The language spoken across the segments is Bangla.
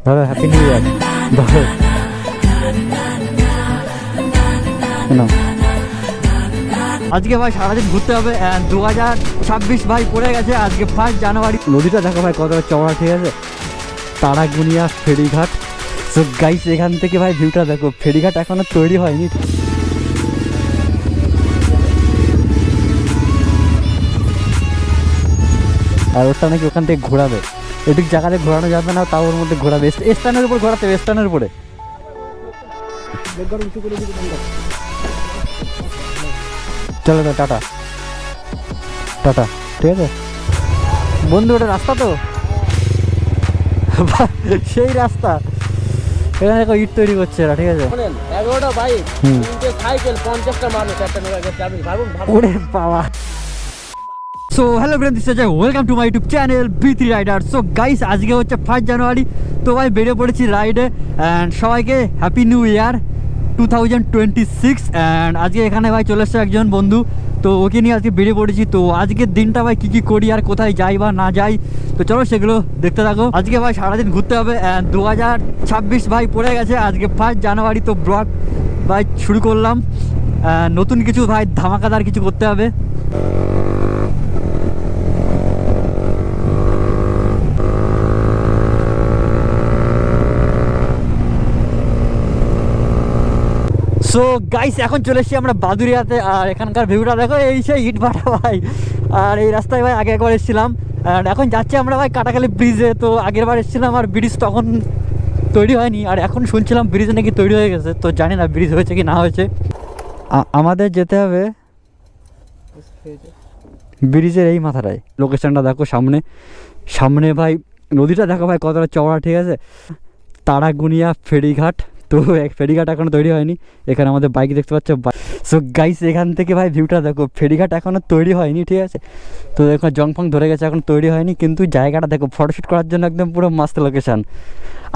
ধরো হ্যাপি নিউ ইয়ার ধরো না। আজকে ভাই সারাদিন ঘুরতে হবে 2026 ভাই পড়ে গেছে। আজকে 1 জানুয়ারি। নদীটা দেখো ভাই কতটা চওড়া, ঠিক আছে। তারাগুনিয়া ফেরিঘাট। সো গাইস এখান থেকে ভাই ভিউটা দেখো। ফেরিঘাট এখনো তৈরি হয়নি। আর ওটা নাকি ওখান থেকে ঘোরাবে। এদিক জায়গাতে ঘোরানো যাবে না, তাও ওর মধ্যে ঘোরাবে। স্ট্যান্ডের উপর ঘোরাতে হবে, স্ট্যান্ডের উপরে। চলো তো, টাটা টাটা, ঠিক আছে বন্ধু। ওটা রাস্তা তো সেই রাস্তা। এখানে দেখো ইট তৈরি করছে এরা, ঠিক আছে। 11টা বাইক, 3টে সাইকেল, 50টা মানুষ একটা নৌকা চাবি, ভাবুন। ওরে বাবা। So hello friend, this is welcome to my YouTube channel বি3 রাইডার। সো গাইস আজকে হচ্ছে 1 জানুয়ারি। তো ভাই বেরিয়ে পড়েছি রাইডে। অ্যান্ড সবাইকে হ্যাপি নিউ ইয়ার 2026। অ্যান্ড আজকে এখানে ভাই চলে এসছে একজন বন্ধু, তো ওকে নিয়ে আজকে বেরিয়ে পড়েছি। তো আজকের দিনটা ভাই কী করি আর কোথায় যাই বা না যাই, তো চলো সেগুলো দেখতে থাকো। আজকে ভাই সারাদিন ঘুরতে হবে। 2026 ভাই পড়ে গেছে। আজকে 1 জানুয়ারি। তো ব্লগ ভাই শুরু করলাম। নতুন কিছু ভাই ধামাকাদার কিছু করতে হবে। সো গাইস এখন চলে এসেছি আমরা বাদুরিয়াতে। আর এখানকার ভিউটা দেখো, এই সেই ইট ভাটা ভাই। আর এই রাস্তায় ভাই আগে একবার এসেছিলাম। আর এখন যাচ্ছি আমরা ভাই কাটাখালি ব্রিজে। তো আগের বার এসেছিলাম আর ব্রিজ তখন তৈরি হয়নি। আর এখন শুনছিলাম ব্রিজ নাকি তৈরি হয়ে গেছে। তো জানি না ব্রিজ হয়েছে কি না হয়েছে। আমাদের যেতে হবে ব্রিজের এই মাথাটায়। লোকেশনটা দেখো সামনে সামনে ভাই। নদীটা দেখো ভাই কতটা চওড়া, ঠিক আছে। তারাগুনিয়া ফেরিঘাট। তো ফেরিঘাট এখনও তৈরি হয়নি। এখানে আমাদের বাইক দেখতে পাচ্ছ। সো গাইস এখান থেকে ভাই ভিউটা দেখো। ফেরিঘাট এখনও তৈরি হয়নি, ঠিক আছে। তো দেখো জংফং ধরে গেছে, এখন তৈরি হয়নি। কিন্তু জায়গাটা দেখো, ফটোশ্যুট করার জন্য একদম পুরো মাস্ত লোকেশান।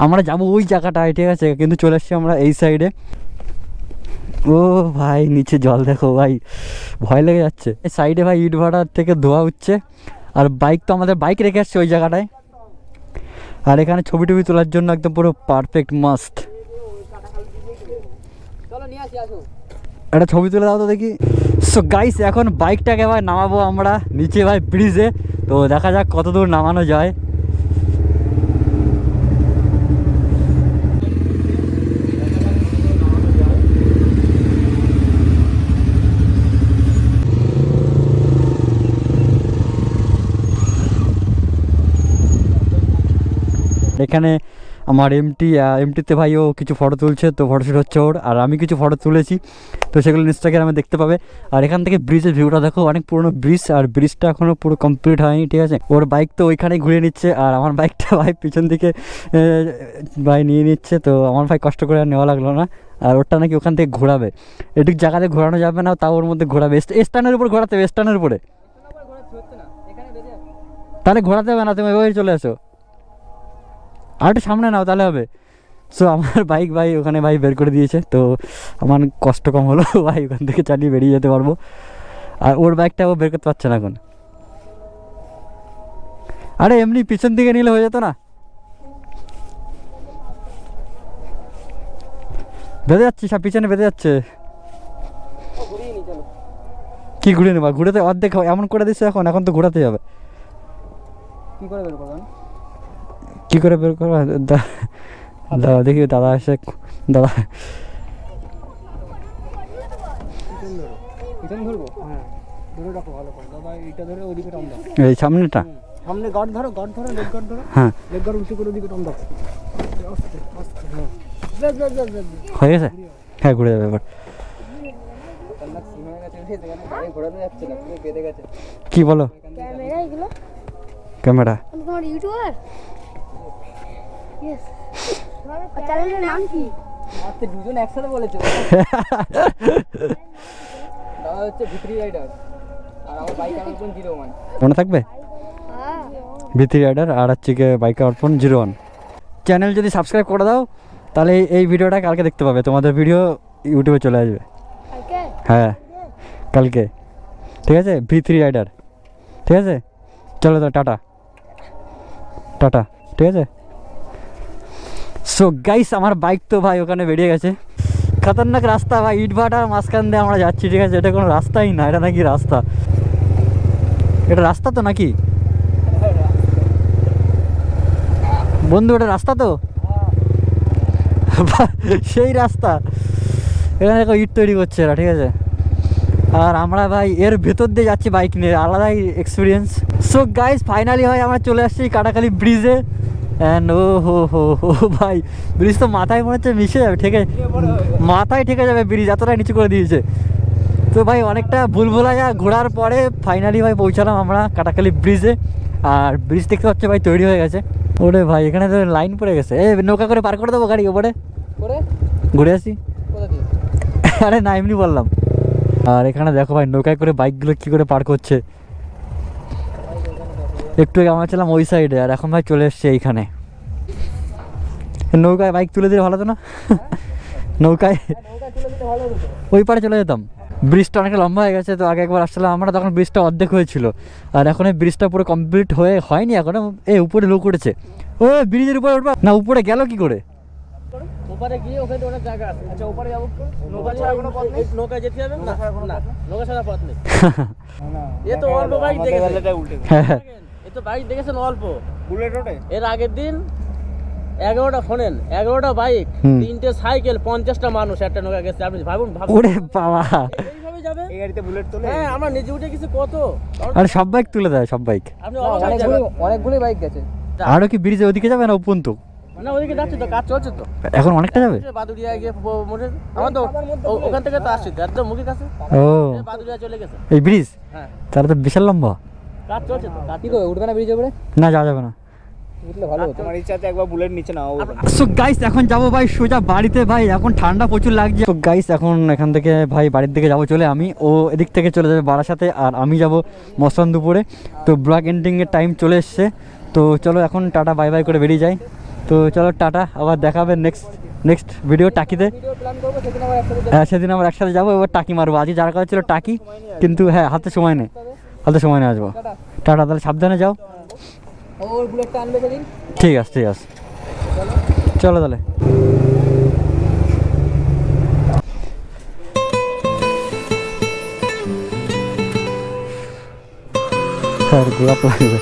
আমরা যাবো ওই জায়গাটায়, ঠিক আছে। কিন্তু চলে এসছি আমরা এই সাইডে। ও ভাই নিচে জল দেখো ভাই, ভয় লেগে যাচ্ছে। এই সাইডে ভাই ইট ভাটার থেকে ধোয়া উঠছে। আর বাইক তো আমাদের বাইক রেখে আসছে ওই জায়গাটায়। আর এখানে ছবি টবি তোলার জন্য একদম পুরো পারফেক্ট মাস্ট। একটা ছবি তুলে দাও তো দেখি। সো গাইস এখন বাইকটাকে ভাই নামাবো আমরা নিচে ভাই ব্রিজে। তো দেখা যাক কত দূর নামানো যায়। এখানে আমার এমটিতে ভাইও কিছু ফটো তুলছে। তো ফটোশ্যুট হচ্ছে ওর, আর আমি কিছু ফটো তুলেছি। তো সেগুলো ইনস্টাগ্রামে দেখতে পাবে। আর এখান থেকে ব্রিজের ভিউটা দেখো, অনেক পুরনো ব্রিজ। আর ব্রিজটা এখনও পুরো কমপ্লিট হয়নি, ঠিক আছে। ওর বাইক তো ওইখানেই ঘুরে নিচ্ছে, আর আমার বাইকটা ভাই পিছন দিকে ভাই নিয়ে নিচ্ছে। তো আমার ভাই কষ্ট করে আর নেওয়া লাগলো না। আর ওরটা নাকি ওখান থেকে ঘোরাবে। এদিক জায়গাতে ঘোরানো যাবে না, তাও ওর মধ্যে ঘোরাবে। স্ট্যান্ডের উপর ঘোরাতে হবে, স্ট্যান্ডের উপরে। তাহলে ঘোরাতে হবে না, তুমি ওই চলে আসো। আর একটু সামনে নাও তাহলে হবে। সো আমার বাইক ভাই ওখানে ভাই বের করে দিয়েছে। তো আমার কষ্ট কম হলো ভাই, ওখান থেকে চালিয়ে বেরিয়ে যেতে পারবো। আর ওর বাইকটা ও বের করতে পারছে না এখন। আরে এমনি পিছন দিকে নিলে হয়ে যেত না? বেঁধে যাচ্ছি, সব পিছনে বেঁধে যাচ্ছে। কি ঘুরিয়ে নেবা? ঘুরেতে অর্ধেক এমন করে দিচ্ছে এখন। এখন তো ঘোরাতে যাবে। কি করে বের করবো? দাদা দেখি, দাদা এসে, দাদা এই সামনেটা, সামনে গার্ড ধরো, গার্ড ধরো, লেগ গার্ড ধরো। হ্যাঁ লেগ গার্ড উল্টো করে ওদিকে টান দাও। হয়ে গেছে। হ্যাঁ ঘুরে যাবে এবার। কি বলো? ক্যামেরা তোমার ইউটিউবার? ইয়েস। চ্যানেলের নাম কি? আচ্ছা দুজন একসাথে বলেছে। দাদা হচ্ছে ভিত্রি রাইডার, আর আমার বাইক অর্পণ 01। মনে থাকবে? ভিত্রি রাইডার আর হচ্ছে কি বাইক অর্পণ 01। চ্যানেল যদি সাবস্ক্রাইব করে দাও তাহলে এই ভিডিওটা কালকে দেখতে পাবে। তোমাদের ভিডিও ইউটিউবে চলে আসবে। হ্যাঁ কালকে, ঠিক আছে। ভিত্রি রাইডার, ঠিক আছে। চলো তো, টাটা টাটা, ঠিক আছে। সো গাইস আমার বাইক তো ভাই ওখানে বেরিয়ে গেছে। খতরনাক রাস্তা ভাই, ইট ভাটার মাঝখান দিয়ে আমরা যাচ্ছি, ঠিক আছে? এটা কোনো রাস্তাই না, এটা নাকি রাস্তা? এটা রাস্তা তো নাকি বন্ধু? এটা রাস্তা তো, সেই রাস্তা। এখানে দেখো ইট তৈরি করছে এরা, ঠিক আছে? আর আমরা ভাই এর ভেতর দিয়ে যাচ্ছি বাইক নিয়ে, আলাদাই এক্সপিরিয়েন্স। সো গাইস ফাইনালি ভাই আমরা চলে আসছি কাটাখালি ব্রিজে। অ্যান্ড ও হো হো হো ভাই, ব্রিজ তো মাথায় মনে হচ্ছে মিশে যাবে, ঠিক আছে? মাথায় ঠেকে যাবে ব্রিজ, এতটাই নিচু করে দিয়েছে। তো ভাই অনেকটা ভুলভুলাইয়া ঘোরার পরে ফাইনালি ভাই পৌঁছালাম আমরা কাটাখালি ব্রিজে। আর ব্রিজ দেখতে পাচ্ছি ভাই তৈরি হয়ে গেছে। ওরে ভাই এখানে তো লাইন পড়ে গেছে। নৌকা করে পার করে দেবো গাড়ি ওপরে, করে ঘুরে আসি। কোথা দিয়ে? আরে না, এমনি বললাম। আর এখানে দেখো ভাই নৌকায় করে বাইকগুলো কী করে পার করছে। একটু আগে আমরা ছিলাম ওই সাইডে, আর এখন ভাই চলে এসছে এইখানে। নৌকায় বাইক তুলে দিলে ভালো তো না? নৌকায় নৌকা তুলে দিতে ভালো হতো। ওই পারে চলে যেতাম। ব্রিজটা অনেক লম্বা হয়ে গেছে, তো আগে একবার আসছিলাম আমরা, তখন ব্রিজটা অর্ধেক হয়েছিল। আর এখন এই ব্রিজটা পুরো কমপ্লিট হয়নি এখনো। উপরে লোক উঠেছে। ও ব্রিজের উপরে উঠবা না? উপরে গেল কি করে? ওপারে গিয়ে ওখানে অনেক জায়গা আছে। আচ্ছা ওপারে যাবো, নৌকা ছাড়া কোনো পথ নেই? নৌকা যেতে হবে না, না নৌকা ছাড়া পথ নেই। এ তো অল্প বাইক দেখেছে, এ তো বাইক দেখেছেন অল্প। বুলেট রোডে এর আগের দিন 11টা শোনেন, 11টা বাইক, 3টে সাইকেল, 50টা মানুষ একটা নৌকা গেছে। আপনি ভাবুন, ওরে বাবা, এইভাবে যাবে? এই গাড়িতে বুলেট তোলে? হ্যাঁ, আমরা নিজে উঠে গেছি কত। আরে সব বাইক তুলে দেয়, সব বাইক। আপনি অনেকগুলো বাইক গেছে। আরও কি ব্রিজে ওদিকে যাবে না উপন্ত? না ওদিকে যাচ্ছে তো, কাজ চলছে তো এখন অনেকটা যাবে। বাদুড়িয়া গিয়ে মোটর আমার তো ওখান থেকে তো আসছে একদম মুখের কাছে। ও বাদুড়িয়া চলে গেছে এই ব্রিজ? হ্যাঁ, তাহলে তো বিশাল লম্বা। কাজ চলছে তো। কাজ কি করে উঠবে না ব্রিজের উপরে? না, যাওয়া যাবে না। উঠলে ভালো হতো। আমার ইচ্ছাতে একবার বুলেট নিচে নাও। সো গাইস এখন যাবো ভাই সোজা বাড়িতে। ভাই এখন ঠান্ডা প্রচুর লাগছে। তো গাইস এখন এখান থেকে ভাই বাড়ির দিকে যাবো চলে। আমি ও এদিক থেকে চলে যাবে বারাসাতে, আর আমি যাব মসলানদুপুরে। তো ব্লগ এন্ডিংয়ের টাইম চলে এসছে। তো চলো এখন টাটা বাই বাই করে বেরিয়ে যাই। তো চলো টাটা, আবার দেখা হবে নেক্সট ভিডিও টাকিতে। হ্যাঁ সেদিন আমরা একসাথে যাবো, এবার টাকি মারবো। আজকে যার কাছে ছিল টাকি, কিন্তু হ্যাঁ হাতে সময় নেই আসবো। টাটা, তাহলে সাবধানে যাও। ওর বুলেটটা আনবে সেদিন। ঠিক আছে চলো তাহলে। হ্যাঁ গোলাপ লাগবে।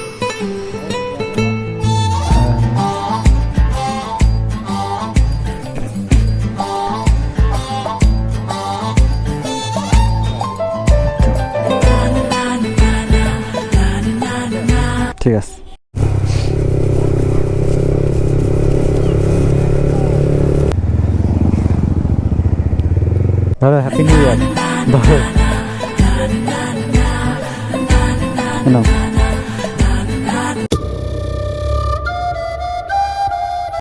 ঠিক আছে। দাদা হ্যাপি নিউ ইয়ার। ধরো